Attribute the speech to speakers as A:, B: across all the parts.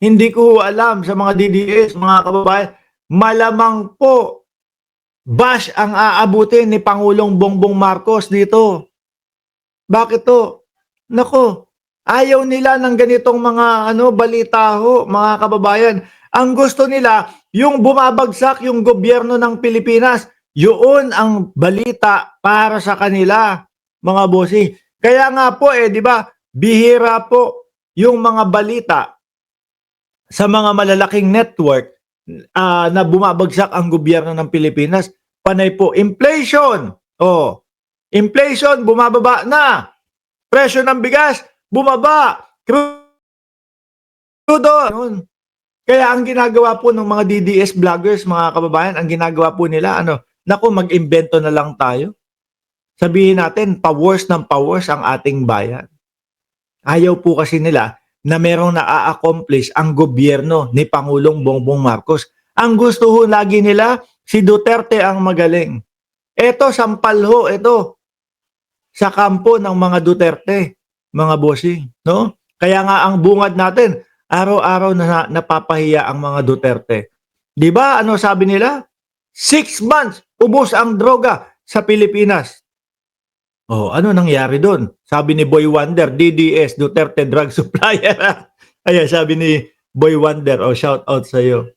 A: Hindi ko alam sa mga DDS, mga kababayan, malamang po bash ang aabutin ni Pangulong Bongbong Marcos dito. Bakit to? Nako, ayaw nila ng ganitong mga balita ho, mga kababayan. Ang gusto nila, yung bumabagsak yung gobyerno ng Pilipinas. Yun ang balita para sa kanila, mga bossing. Kaya nga po di ba, bihira po yung mga balita sa mga malalaking network na bumabagsak ang gobyerno ng Pilipinas. Panay po, inflation. Oh, inflation, bumababa na. Presyo ng bigas, bumaba. Crudo. Kaya ang ginagawa po ng mga DDS vloggers, mga kababayan, ang ginagawa po nila, naku, mag-imbento na lang tayo. Sabihin natin, powers ng powers ang ating bayan. Ayaw po kasi nila na merong na-accomplish ang gobyerno ni Pangulong Bongbong Marcos. Ang gusto ho lagi nila, si Duterte ang magaling. Ito, sampal ho, ito. Sa kampo ng mga Duterte, mga bossing, no? Kaya nga ang bungad natin, araw-araw na napapahiya ang mga Duterte. 'Di ba? Ano sabi nila? 6 months ubos ang droga sa Pilipinas. Oh, ano nangyari doon? Sabi ni Boy Wonder, DDS, Duterte drug supplier. Ayan, sabi ni Boy Wonder, shout out sa iyo.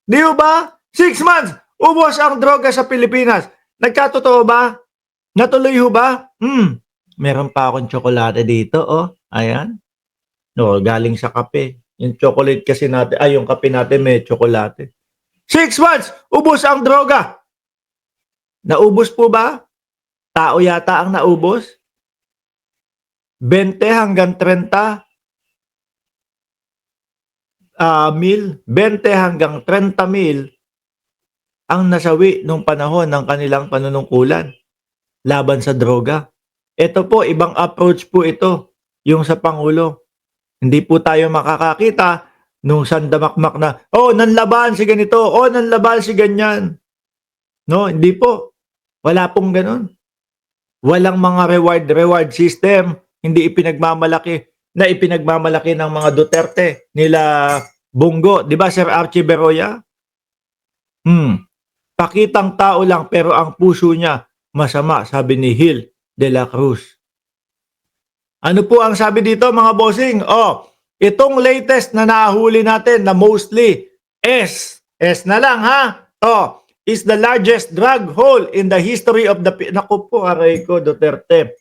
A: Di ba? 6 months ubos ang droga sa Pilipinas. Nagkatotoo ba? Natuloy ho ba? Meron pa akong tsokolate dito, Ayan. No, galing sa kape. Yung chocolate kasi natin, yung kape natin may tsokolate. 6 months, ubos ang droga. Naubos po ba? Tao yata ang naubos? 20 hanggang 30 mil, 20 hanggang 30 mil ang nasawi nung panahon ng kanilang panunungkulan laban sa droga. Ito po, ibang approach po ito, yung sa Pangulo. Hindi po tayo makakakita nung sandamakmak na, nanlaban si ganito, nanlaban si ganyan. No, hindi po. Wala pong ganun. Walang mga reward system, hindi ipinagmamalaki ng mga Duterte, nila Bongo. Di ba, Sir Archie Beroya? Pakitang tao lang pero ang puso niya masama, sabi ni Hill de la Cruz. Ano po ang sabi dito, mga bossing? Itong latest na nahuli natin na mostly S na lang ha. Is the largest drug haul in the history of the... Naku po, aray ko, Duterte.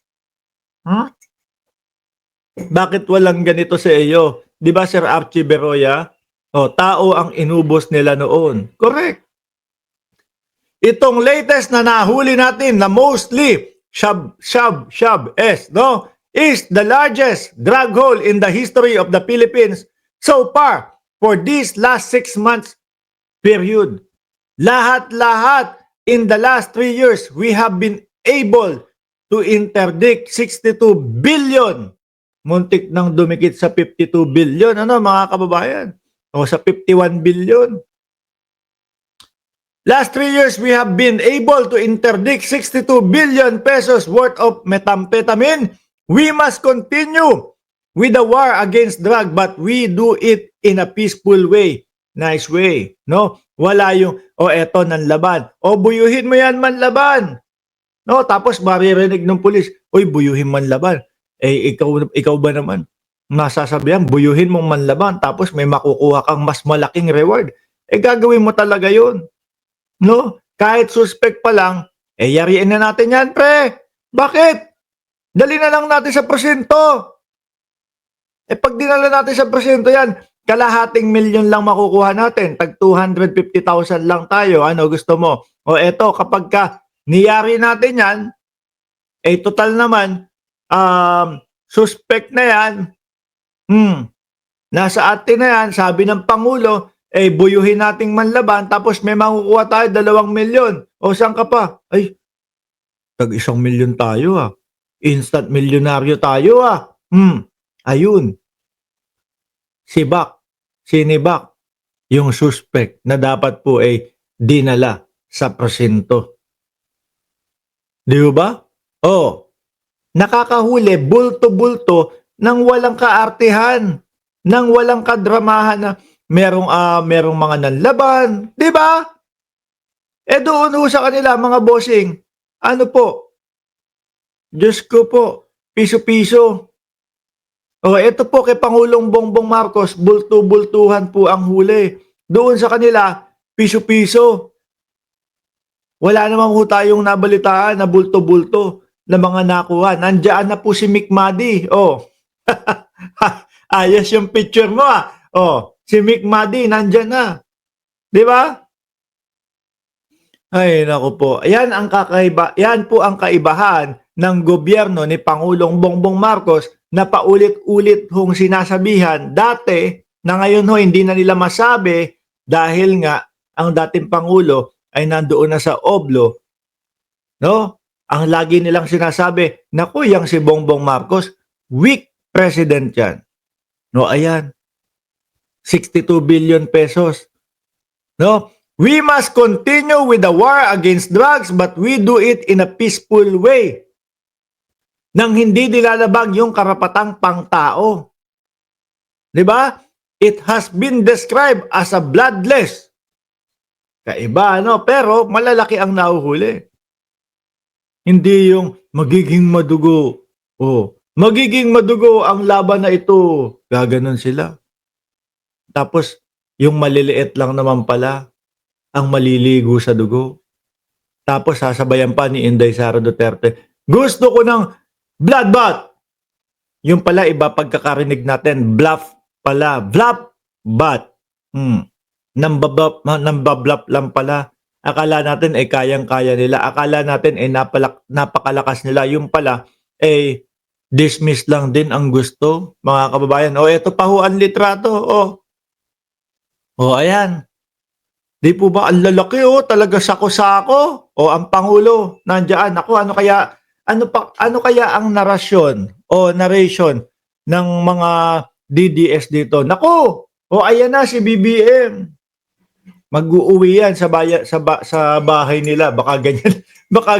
A: Bakit walang ganito sa iyo? Di ba, Sir Archie Beroya? Tao ang inubos nila noon. Correct. Itong latest na nahuli natin na mostly S, no? Is the largest drug haul in the history of the Philippines so far for this last 6 months period. Lahat-lahat in the last 3 years, we have been able to interdict 62 billion. Muntik nang dumikit sa 52 billion, mga kababayan? Sa 51 billion. Last 3 years, we have been able to interdict 62 billion pesos worth of methamphetamine. We must continue with the war against drug, but we do it in a peaceful way. Nice way, no? Wala yung, eto nanlaban. Buyuhin mo yan manlaban. No, tapos maririnig ng pulis, buyuhin manlaban. Ikaw ba naman? Nasasabihan, buyuhin mong manlaban, tapos may makukuha kang mas malaking reward. Gagawin mo talaga yun. No? Kahit suspect pa lang, yariin na natin yan, pre. Bakit? Dali na lang natin sa porsyento. Pag dinala natin sa porsyento yan, kalahating milyon lang makukuha natin. Tag 250,000 lang tayo. Ano gusto mo? Eto, kapag niyari natin yan, total naman, suspect na yan, nasa atin na yan, sabi ng Pangulo, buyuhin nating manlaban, tapos may makukuha tayo 2 milyon. Saan ka pa? Tag 1 milyon tayo Instant milyonaryo tayo Ayun. Sinibak yung suspect na dapat po dinala sa presinto. Di ba? Nakakahuli bulto-bulto nang walang kaartihan, nang walang kadramahan na merong mga nanlaban, 'di ba? Doon ho sa kanila mga bossing, ano po, Diyos ko po, piso-piso. Eto po kay Pangulong Bongbong Marcos, bultu-bultuhan po ang huli. Doon sa kanila, piso-piso. Wala naman po tayong nabalitaan na bulto-bulto na mga nakuha. Nandiyan na po si Mick Madi. Ayos yung picture mo ah. Si Mick Madi nandiyan na. 'Di ba? Ay naku po. Yan po ang kaibahan ng gobyerno ni Pangulong Bongbong Marcos na paulit-ulit hong sinasabihan dati na ngayon ho hindi na nila masabi dahil nga ang dating Pangulo ay nandoon na sa Oblo, no? Ang lagi nilang sinasabi, naku, yang si Bongbong Marcos, weak president yan. No, ayan, 62 billion pesos. No? We must continue with the war against drugs but we do it in a peaceful way. Nang hindi nilalabag yung karapatang pangtao. 'Di ba? It has been described as a bloodless. Kaiba, no? Pero malalaki ang nahuhuli. Hindi yung magiging madugo. Magiging madugo ang laban na ito. Gaganon sila. Tapos, yung maliliit lang naman pala ang maliligo sa dugo. Tapos, sasabayan pa ni Inday Sara Duterte, gusto ko ng bloodbath. Yung pala, iba pagkakarinig natin, bluff pala. Bluff, bath. Nambablap lang pala. Akala natin ay kayang-kaya nila. Akala natin ay napakalakas nila. Yung pala ay dismiss lang din ang gusto, mga kababayan. Ito pa ho ang litrato. Ayan. Di po ba ang lalaki talaga sako-sako? Ang Pangulo nandiyan. Ano kaya ang narration ng mga DDS dito? Ayan na si BBM. Mag-uuwi yan sa bahay nila. Baka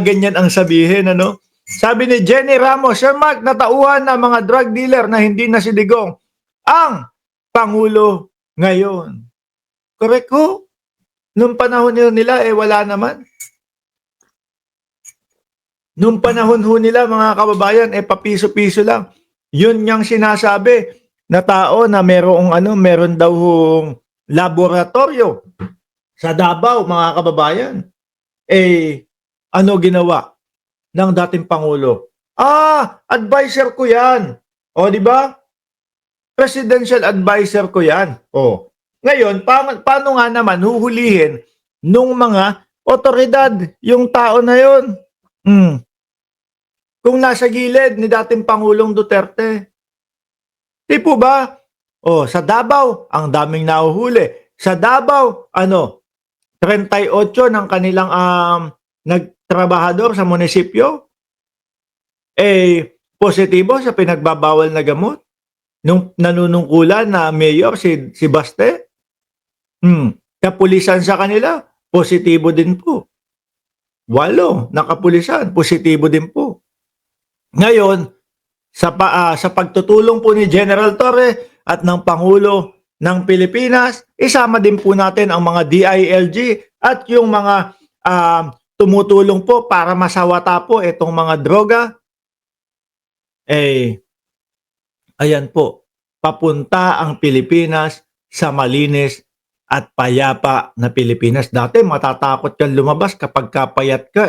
A: ganyan ang sabihin, ano? Sabi ni Jenny Ramos, Sir Mark, natauhan na mga drug dealer na hindi na si Digong ang Pangulo ngayon. Correct ho? Nung panahon nila, wala naman. Nung panahon ho nila, mga kababayan, papiso-piso lang. Yun yung sinasabi na tao na meron daw hong laboratorio sa Davao, mga kababayan. Ano ginawa ng dating Pangulo? Advisor ko yan. Di ba? Presidential advisor ko yan. Ngayon, paano nga naman huhulihin nung mga otoridad yung tao na yun? Kung nasa gilid ni dating Pangulong Duterte. Di po ba? Sa Davao, ang daming nahuhuli. Sa Davao, 38 ng kanilang nagtrabahador sa munisipyo positibo sa pinagbabawal na gamot. Nung nanunungkulan na mayor si Baste, kapulisan sa kanila, positibo din po. 8 na kapulisan, positibo din po. Ngayon, sa pagtutulong po ni General Torre at ng Pangulo ng Pilipinas, isama din po natin ang mga DILG at yung mga tumutulong po para masawata po itong mga droga. Ayan po, papunta ang Pilipinas sa malinis at payapa na Pilipinas. Dati matatakot kang lumabas kapag kapayat ka